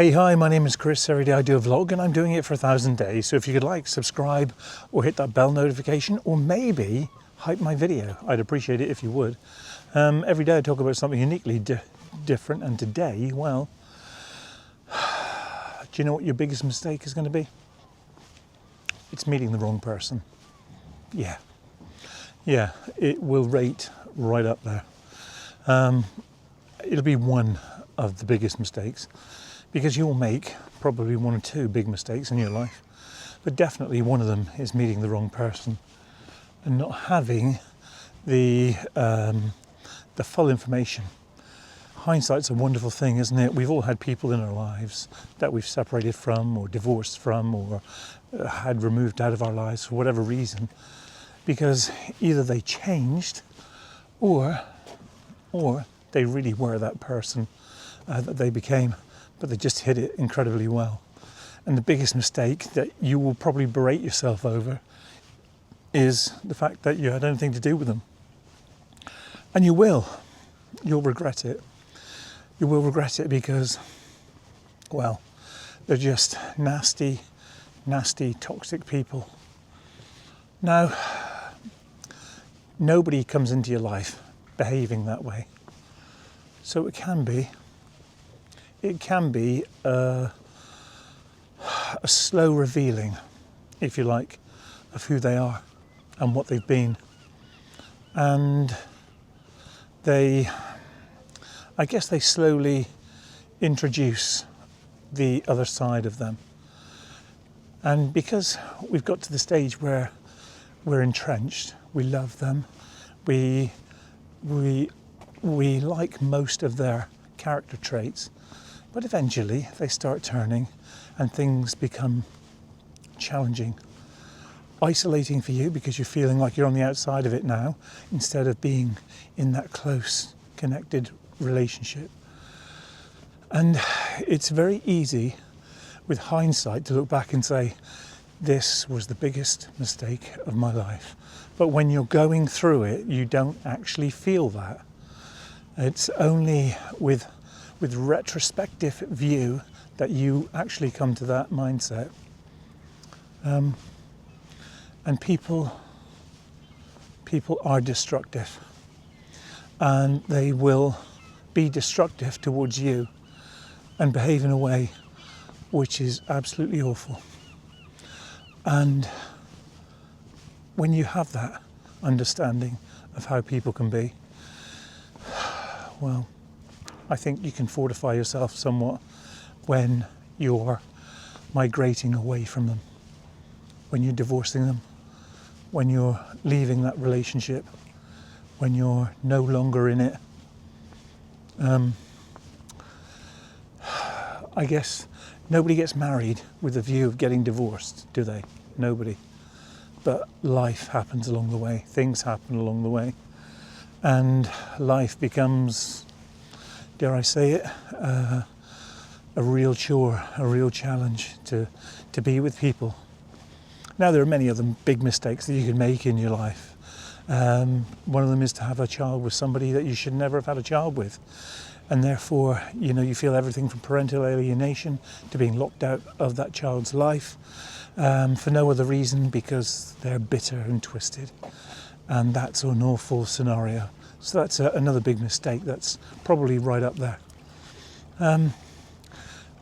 Hey, hi, my name is Chris. Every day I do a vlog and I'm doing it for 1,000 days. So if you could like, subscribe or hit that bell notification or maybe hype my video, I'd appreciate it if you would. Every day I talk about something uniquely different, and today, well, do you know what your biggest mistake is going to be? It's meeting the wrong person. Yeah, it will rate right up there. It'll be one of the biggest mistakes, because you'll make probably one or two big mistakes in your life, but definitely one of them is meeting the wrong person and not having the full information. Hindsight's a wonderful thing, isn't it? We've all had people in our lives that we've separated from or divorced from or had removed out of our lives for whatever reason, because either they changed or they really were that person that they became, but they just hid it incredibly well. And the biggest mistake that you will probably berate yourself over is the fact that you had anything to do with them. And you'll regret it. You will regret it because, well, they're just nasty, toxic people. Now, nobody comes into your life behaving that way. So it can be a slow revealing, if you like, of who they are and what they've been. And I guess they slowly introduce the other side of them. And because we've got to the stage where we're entrenched, we love them, we like most of their character traits, but eventually they start turning and things become challenging, isolating for you because you're feeling like you're on the outside of it now instead of being in that close, connected relationship. And it's very easy with hindsight to look back and say, this was the biggest mistake of my life. But when you're going through it, you don't actually feel that. It's only with retrospective view that you actually come to that mindset. And people are destructive, and they will be destructive towards you and behave in a way which is absolutely awful. And when you have that understanding of how people can be, well, I think you can fortify yourself somewhat when you're migrating away from them, when you're divorcing them, when you're leaving that relationship, when you're no longer in it. I guess nobody gets married with a view of getting divorced, do they? Nobody. But life happens along the way, things happen along the way, and life becomes, dare I say it, a real chore, a real challenge to be with people. Now, there are many other big mistakes that you can make in your life. One of them is to have a child with somebody that you should never have had a child with. And therefore, you feel everything from parental alienation to being locked out of that child's life for no other reason because they're bitter and twisted. And that's an awful scenario. So that's another big mistake that's probably right up there.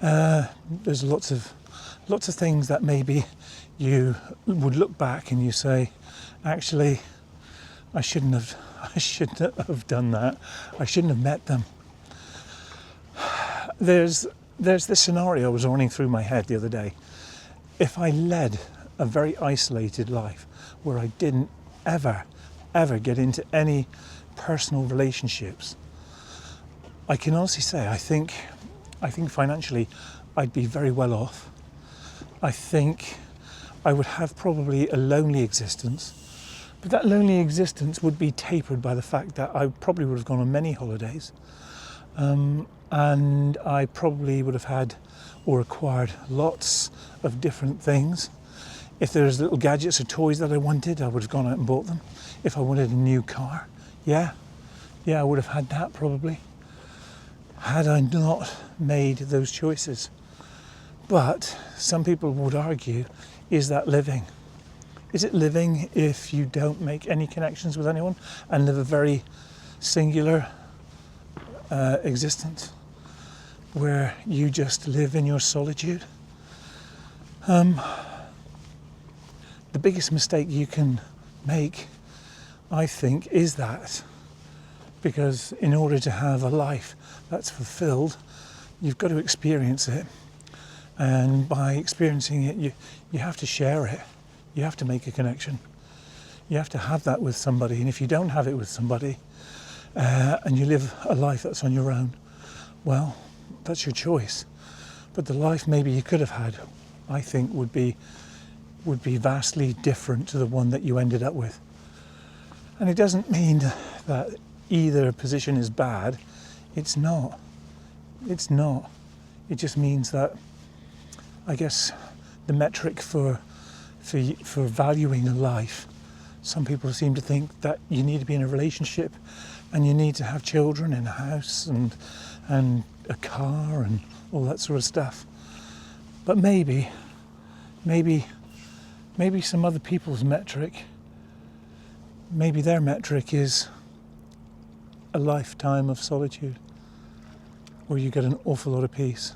There's lots of things that maybe you would look back and you say, actually, I shouldn't have done that. I shouldn't have met them. There's this scenario was running through my head the other day. If I led a very isolated life where I didn't ever get into any personal relationships, I can honestly say I think financially I'd be very well off. I think I would have probably a lonely existence, but that lonely existence would be tapered by the fact that I probably would have gone on many holidays, and I probably would have had or acquired lots of different things. If there's little gadgets or toys that I wanted, I would have gone out and bought them. If I wanted a new car, yeah, I would have had that probably. Had I not made those choices. But some people would argue, is that living? Is it living if you don't make any connections with anyone and live a very singular existence where you just live in your solitude? The biggest mistake you can make, I think, is that. Because in order to have a life that's fulfilled, you've got to experience it. And by experiencing it, you have to share it. You have to make a connection. You have to have that with somebody. And if you don't have it with somebody, and you live a life that's on your own, well, that's your choice. But the life maybe you could have had, I think, would be vastly different to the one that you ended up with. And it doesn't mean that either position is bad. It's not. It's not. It just means that, I guess, the metric for valuing a life, some people seem to think that you need to be in a relationship and you need to have children and a house and a car and all that sort of stuff. But maybe some other people's metric, maybe their metric is a lifetime of solitude where you get an awful lot of peace,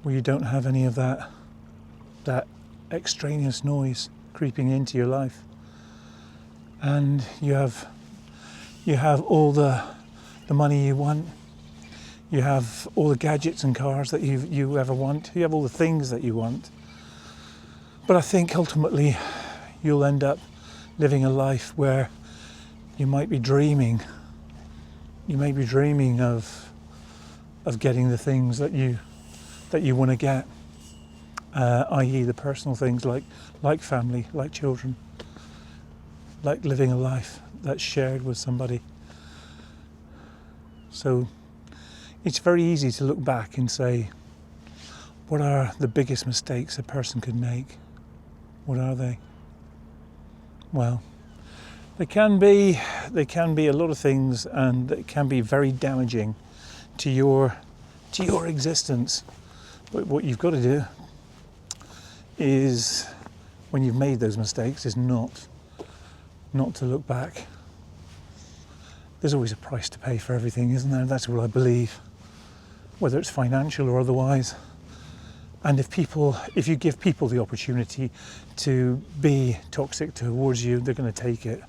where you don't have any of that extraneous noise creeping into your life, and you have all the money you want, you have all the gadgets and cars that you ever want, you have all the things that you want. But I think ultimately you'll end up living a life where you might be dreaming of getting the things that you want to get, i.e. the personal things like family, like children, like living a life that's shared with somebody. So it's very easy to look back and say, what are the biggest mistakes a person could make? What are they? Well, they can be a lot of things, and it can be very damaging to your existence. But what you've got to do is, when you've made those mistakes, is not to look back. There's always a price to pay for everything, isn't there? That's what I believe, whether it's financial or otherwise. And if you give people the opportunity to be toxic towards you, they're going to take it.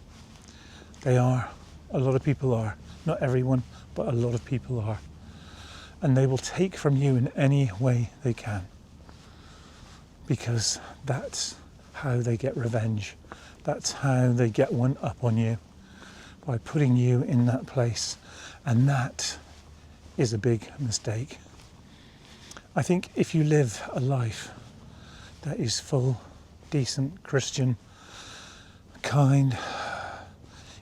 They are. A lot of people are. Not everyone, but a lot of people are. And they will take from you in any way they can, because that's how they get revenge. That's how they get one up on you, by putting you in that place. And that is a big mistake. I think if you live a life that is full, decent, Christian, kind,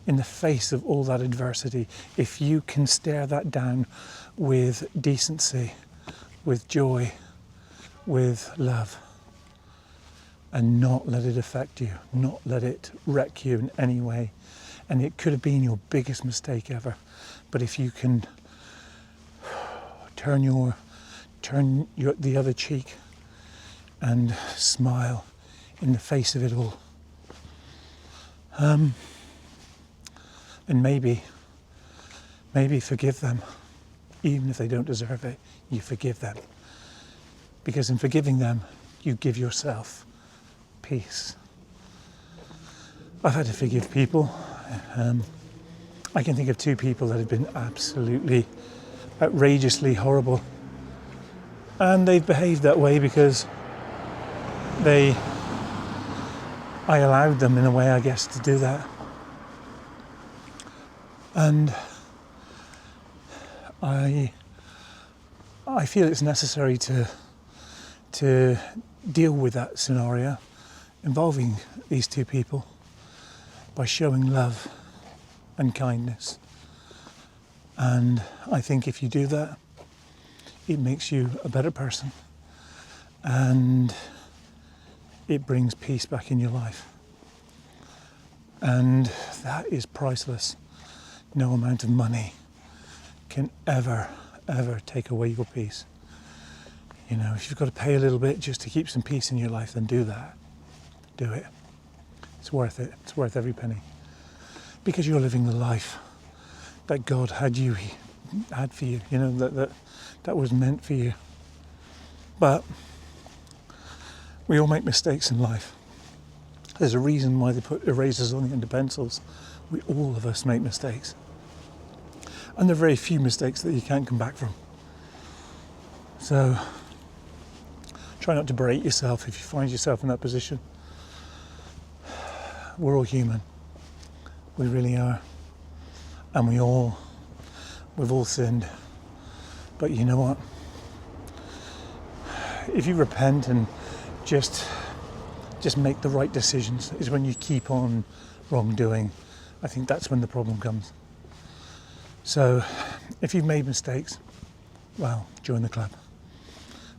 in the face of all that adversity, if you can stare that down with decency, with joy, with love, and not let it affect you, not let it wreck you in any way. And it could have been your biggest mistake ever, but if you can turn the other cheek and smile in the face of it all, and maybe forgive them, even if they don't deserve it. You forgive them, because in forgiving them, you give yourself peace. I've had to forgive people. I can think of 2 people that have been absolutely outrageously horrible, and they've behaved that way because I allowed them, in a way, I guess, to do that. And I feel it's necessary to deal with that scenario involving these 2 people by showing love and kindness. And I think if you do that, it makes you a better person, and it brings peace back in your life. And that is priceless. No amount of money can ever take away your peace. You know, if you've got to pay a little bit just to keep some peace in your life, then do that. Do it. It's worth it. It's worth every penny. Because you're living the life that God had for you, you know, that was meant for you. But we all make mistakes in life. There's a reason why they put erasers on the end of pencils. All of us make mistakes. And there are very few mistakes that you can't come back from. So try not to berate yourself if you find yourself in that position. We're all human. We really are. And we've all sinned. But you know what? If you repent and just make the right decisions, is when you keep on wrongdoing. I think that's when the problem comes. So if you've made mistakes, well, join the club.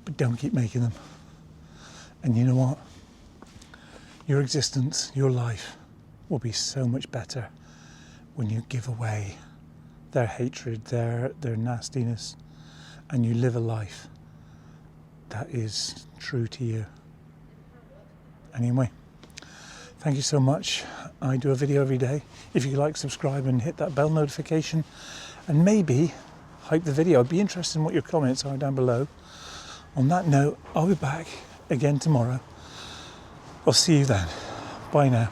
But don't keep making them. And you know what? Your existence, your life will be so much better when you give away their hatred, their nastiness, and you live a life that is true to you. Anyway, thank you so much. I do a video every day. If you like, subscribe and hit that bell notification, and maybe hype the video. I'd be interested in what your comments are down below. On that note, I'll be back again tomorrow. I'll see you then. Bye now.